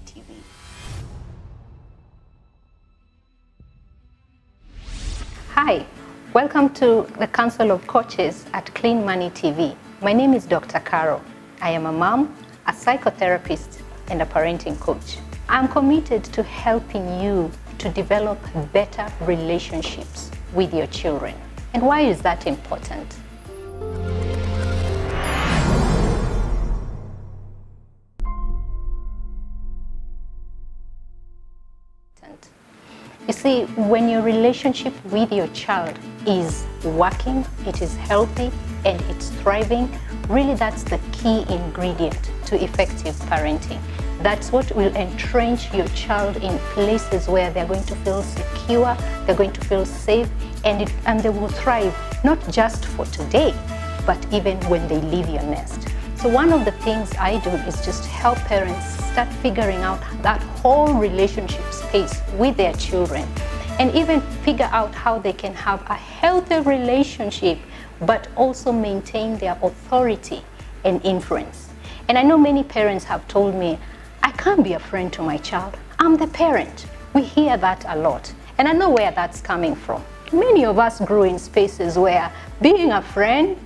TV. Hi, welcome to the Council of Coaches at Clean Money TV. My name is Dr. Carol. I am a mom, a psychotherapist, and a parenting coach. I'm committed to helping you to develop better relationships with your children. And why is that important? You see, when your relationship with your child is working, it is healthy, and it's thriving, really that's the key ingredient to effective parenting. That's what will entrench your child in places where they're going to feel secure, they're going to feel safe, and they will thrive, not just for today, but even when they leave your nest. So one of the things I do is just help parents start figuring out that whole relationship space with their children, and even figure out how they can have a healthy relationship, but also maintain their authority and influence. And I know many parents have told me, I can't be a friend to my child. I'm the parent. We hear that a lot. And I know where that's coming from. Many of us grew in spaces where being a friend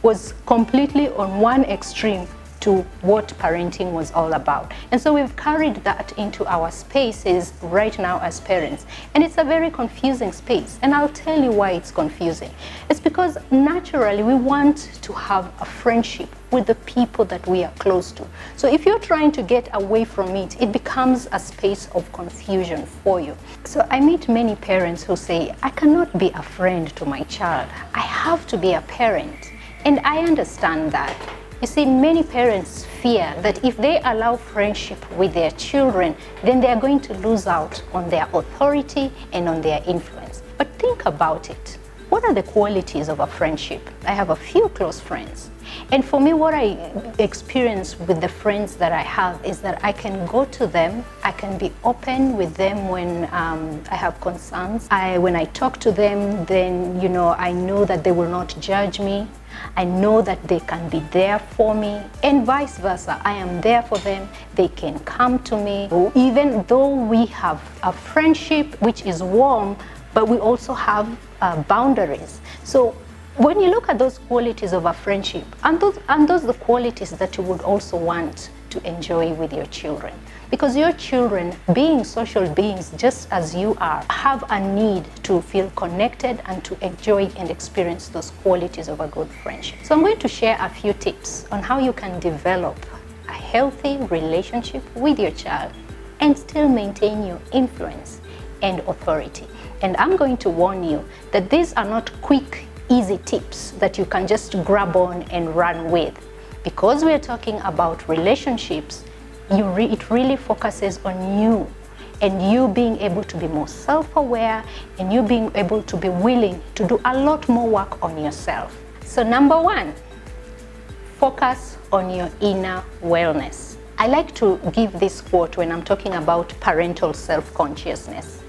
was completely on one extreme to what parenting was all about. And so we've carried that into our spaces right now as parents. And it's a very confusing space. And I'll tell you why it's confusing. It's because naturally we want to have a friendship with the people that we are close to. So if you're trying to get away from it, it becomes a space of confusion for you. So I meet many parents who say, I cannot be a friend to my child. I have to be a parent. And I understand that. You see, many parents fear that if they allow friendship with their children, then they are going to lose out on their authority and on their influence. But think about it. What are the qualities of a friendship? I have a few close friends. And for me, what I experience with the friends that I have is that I can go to them, I can be open with them when I have concerns. When I talk to them, then, I know that they will not judge me. I know that they can be there for me, and vice versa. I am there for them. They can come to me. Even though we have a friendship which is warm, but we also have boundaries. So when you look at those qualities of a friendship, and those the qualities that you would also want to enjoy with your children. Because your children, being social beings just as you are, have a need to feel connected and to enjoy and experience those qualities of a good friendship. So I'm going to share a few tips on how you can develop a healthy relationship with your child and still maintain your influence and authority. And I'm going to warn you that these are not quick, easy tips that you can just grab on and run with. Because we're talking about relationships, it really focuses on you and you being able to be more self-aware and you being able to be willing to do a lot more work on yourself. So number one, focus on your inner wellness. I like to give this quote when I'm talking about parental self-consciousness,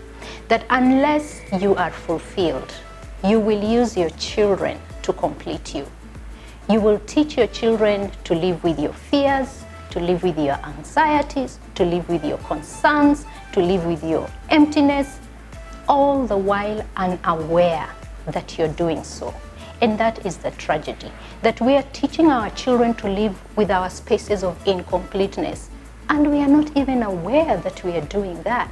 that unless you are fulfilled, you will use your children to complete you. You will teach your children to live with your fears, to live with your anxieties, to live with your concerns, to live with your emptiness, all the while unaware that you're doing so. And that is the tragedy, that we are teaching our children to live with our spaces of incompleteness, and we are not even aware that we are doing that.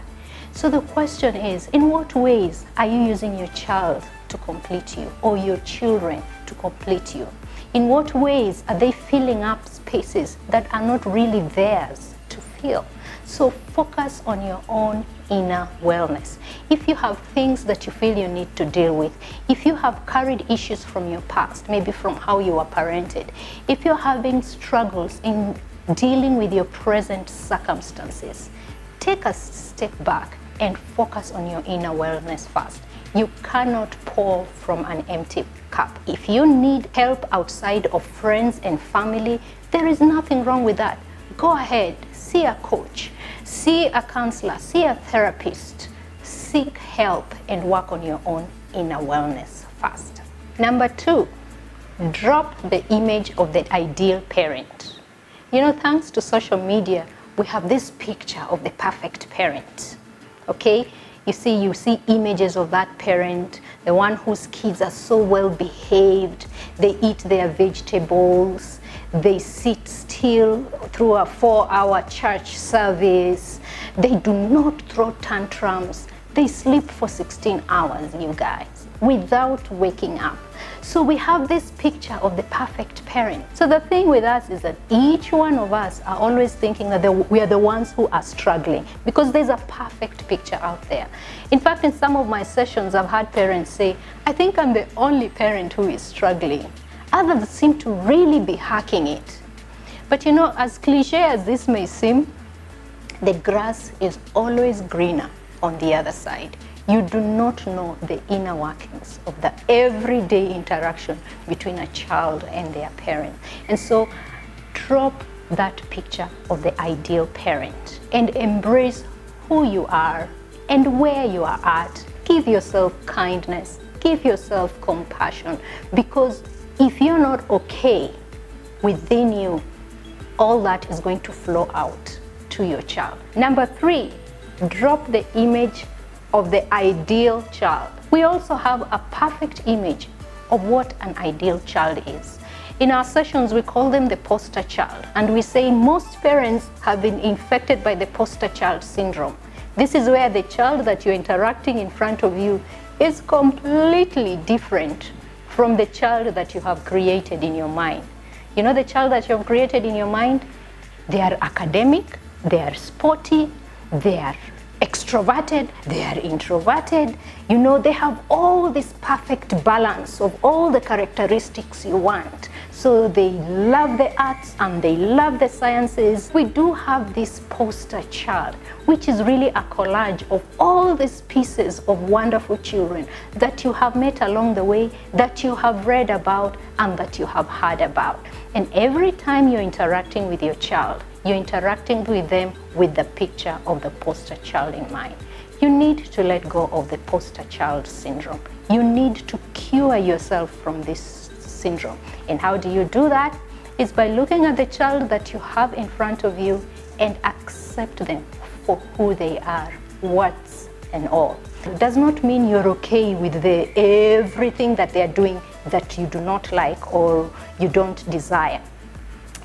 So the question is, in what ways are you using your child to complete you, or your children to complete you? In what ways are they filling up spaces that are not really theirs to fill? So focus on your own inner wellness. If you have things that you feel you need to deal with, if you have carried issues from your past, maybe from how you were parented, if you're having struggles in dealing with your present circumstances, take a step back and focus on your inner wellness first. You cannot pour from an empty cup. If you need help outside of friends and family, there is nothing wrong with that. Go ahead, see a coach, see a counselor, see a therapist. Seek help and work on your own inner wellness first. Number two, drop the image of the ideal parent. Thanks to social media, we have this picture of the perfect parent, okay? You see images of that parent, the one whose kids are so well behaved, they eat their vegetables, they sit still through a 4-hour church service, they do not throw tantrums, they sleep for 16 hours, you guys, without waking up. So we have this picture of the perfect parent. So the thing with us is that each one of us are always thinking that we are the ones who are struggling, because there's a perfect picture out there. In fact, in some of my sessions, I've had parents say, I think I'm the only parent who is struggling. Others seem to really be hacking it. But you know, as cliche as this may seem, the grass is always greener on the other side. You do not know the inner workings of the everyday interaction between a child and their parent. And so drop that picture of the ideal parent and embrace who you are and where you are at. Give yourself kindness, give yourself compassion, because if you're not okay within you, all that is going to flow out to your child. Number 3, drop the image of the ideal child. We also have a perfect image of what an ideal child is. In our sessions, we call them the poster child, and we say most parents have been infected by the poster child syndrome. This is where the child that you're interacting in front of you is completely different from the child that you have created in your mind. You know, the child that you have created in your mind, they are academic, they are sporty, they are extroverted, they are introverted. You know, they have all this perfect balance of all the characteristics you want. So they love the arts and they love the sciences. We do have this poster child, which is really a collage of all these pieces of wonderful children that you have met along the way, that you have read about, and that you have heard about. And every time you're interacting with your child, you're interacting with them with the picture of the poster child in mind. You need to let go of the poster child syndrome. You need to cure yourself from this syndrome. And how do you do that? It's by looking at the child that you have in front of you and accept them for who they are, what's and all. It does not mean you're okay with everything that they're doing that you do not like or you don't desire.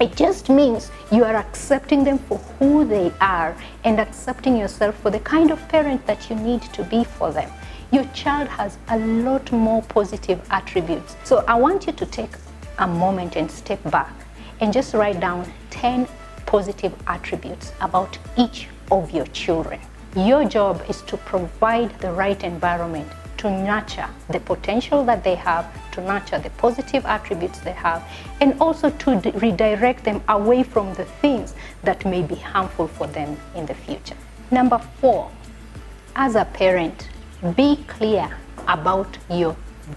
It just means you are accepting them for who they are and accepting yourself for the kind of parent that you need to be for them. Your child has a lot more positive attributes. So I want you to take a moment and step back and just write down 10 positive attributes about each of your children. Your job is to provide the right environment to nurture the potential that they have, to nurture the positive attributes they have, and also to redirect them away from the things that may be harmful for them in the future. Number 4, as a parent, be clear about your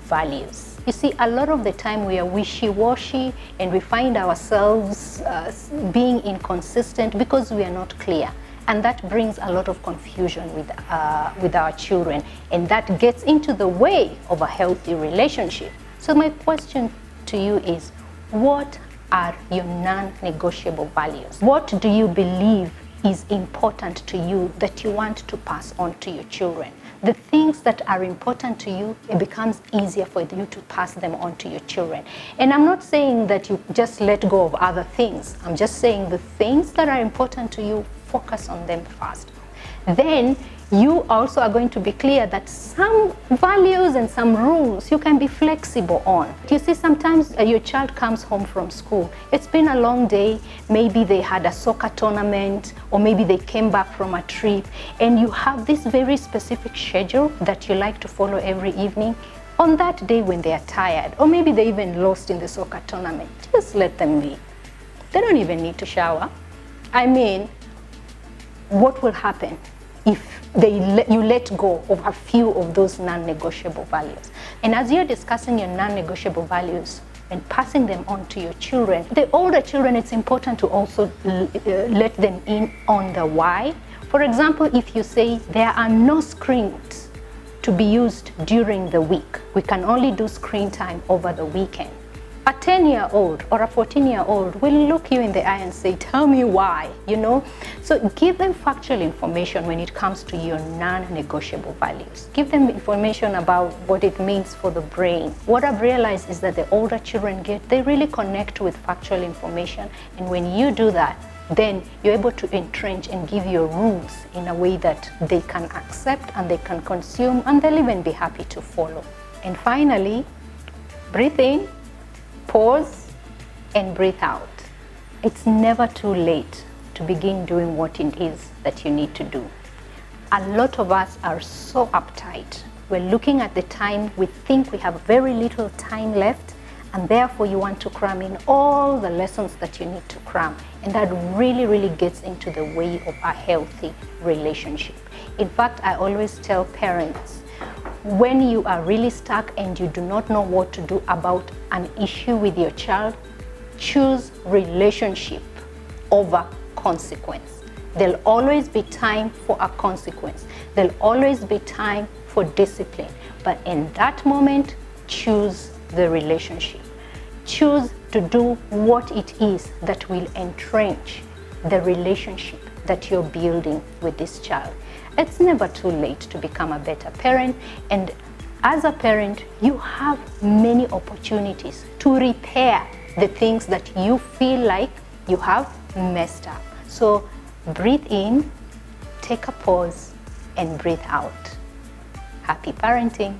values. You see, a lot of the time we are wishy-washy and we find ourselves being inconsistent because we are not clear. And that brings a lot of confusion with our children, and that gets into the way of a healthy relationship. So my question to you is, what are your non-negotiable values? What do you believe is important to you that you want to pass on to your children? The things that are important to you, it becomes easier for you to pass them on to your children. And I'm not saying that you just let go of other things. I'm just saying the things that are important to you, focus on them first. Then you also are going to be clear that some values and some rules you can be flexible on. You see, sometimes your child comes home from school. It's been a long day. Maybe they had a soccer tournament, or maybe they came back from a trip, and you have this very specific schedule that you like to follow every evening. On that day when they are tired, or maybe they even lost in the soccer tournament, just let them be. They don't even need to shower. I mean, what will happen if you let go of a few of those non-negotiable values? And as you're discussing your non-negotiable values and passing them on to your children, the older children, it's important to also let them in on the why. For example, if you say there are no screens to be used during the week, we can only do screen time over the weekend. A 10-year-old or a 14-year-old will look you in the eye and say, tell me why, you know. So give them factual information when it comes to your non-negotiable values. Give them information about what it means for the brain. What I've realized is that the older children get, they really connect with factual information. And when you do that, then you're able to entrench and give your rules in a way that they can accept and they can consume, and they'll even be happy to follow. And finally, breathe in, pause, and breathe out. It's never too late to begin doing what it is that you need to do. A lot of us are so uptight. We're looking at the time, we think we have very little time left, and therefore you want to cram in all the lessons that you need to cram. And that really gets into the way of a healthy relationship. In fact, I always tell parents, when you are really stuck and you do not know what to do about an issue with your child, choose relationship over consequence. There'll always be time for a consequence. There'll always be time for discipline. But in that moment, choose the relationship. Choose to do what it is that will entrench the relationship that you're building with this child. It's never too late to become a better parent, and as a parent, you have many opportunities to repair the things that you feel like you have messed up. So breathe in, take a pause, and breathe out. Happy parenting.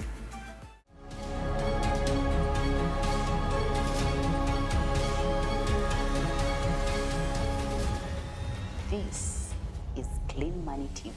This is Clean Money TV.